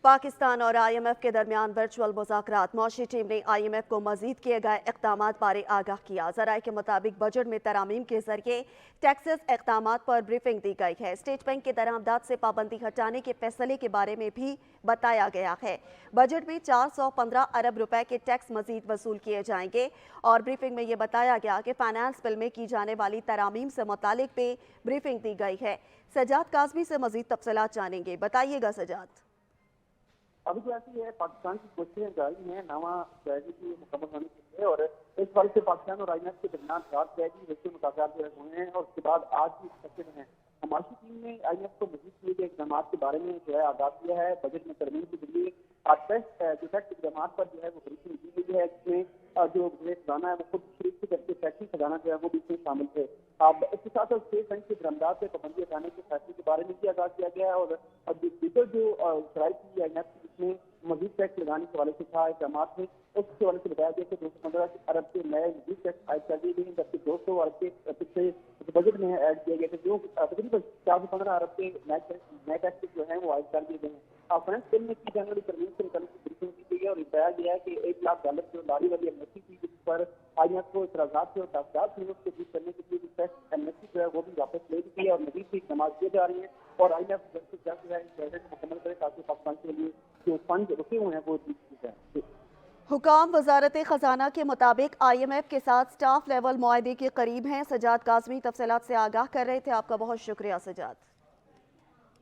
पाकिस्तान और IMF के दरमियान वर्चुअल मुज़ाकरात। मौशी टीम ने IMF को मजीद किए गए इक़दामात बारे आगाह किया। ज़राए के मुताबिक बजट में तरामीम के जरिए टैक्सेस इक़दामात पर ब्रीफिंग दी गई है। स्टेट बैंक के दरामदाद से पाबंदी हटाने के फैसले के बारे में भी बताया गया है। बजट में 415 अरब रुपए के टैक्स मजीद वसूल किए जाएंगे और ब्रीफिंग में ये बताया गया कि फाइनेंस बिल में की जाने वाली तरामीम से मुतालिक भी ब्रीफिंग दी गई है। सजाद काज़मी से मजीद तफसीलात जानेंगे। बताइएगा सजाद। अभी तो ऐसी है, पाकिस्तान की कोशिशें जारी हैं नवा स्ट्रेटजी मुकम्मल होने के लिए, और इस बार से पाकिस्तान और IMF के दरमियान 4 स्ट्रेटजी वर्चुअल मुज़ाकरात जो हुए हैं और उसके बाद आज भी सच्चे हैं। हमारी टीम ने IMF को मजीद किए गए इक़दाम के बारे में जो है आगाह किया है। बजट में तरमीम के जरिए इक़दाम पर जो है वो ब्रीफिंग दी गई है, जिसमें जो खजाना है वो खुद शरीक करके टैक्सी खजाना जो है वो भी इसमें शामिल थे। अब इसके साथ स्टेट बैंक के दरामदाद से पाबंदी हटाने के फैसले के बारे में भी आगाह किया गया है, और दीगर जो शराइ की IMF की जिसमें मजीद टैक्स लगाने के हवाले से था इक़दाम में, उसके हवाले से बताया गया कि 215 अरब के नए मजीद टैक्स आयद कर दिए गए, जबकि 200 अरब के पिछले बजट में ऐड किया गया था, जो तकरीबन 415 अरब के नए टैक्स जो है वो आयद कर दिए गए हैं। फाइनेंस बिल में की जाने वाली तरमीम से मुतालिक ब्रीफिंग की गई है और बताया गया है कि $1 लाख जो लारी वाली एमएसपी थी, जिस पर IMF को इतराज़ात थे और ताक़दात थे, उसको दूर करने के लिए जो टैक्स एमएसपी जो है वो भी वापस ले दी गई है और मजीद भी इक़दाम किए जा रहे हैं, और IMF जल्द से जल्द जो है इस बजट को मुकम्मल करे ताकि पाकिस्तान के लिए जो फंड रुके हुए हैं वो दी जाए। हुकाम वजारत खजाना के मुताबिक IMF के साथ स्टाफ लेवल मुआहदे के करीब हैं। सजाद काज़मी तफसीलात से आगाह कर रहे थे। आपका बहुत शुक्रिया सजाद।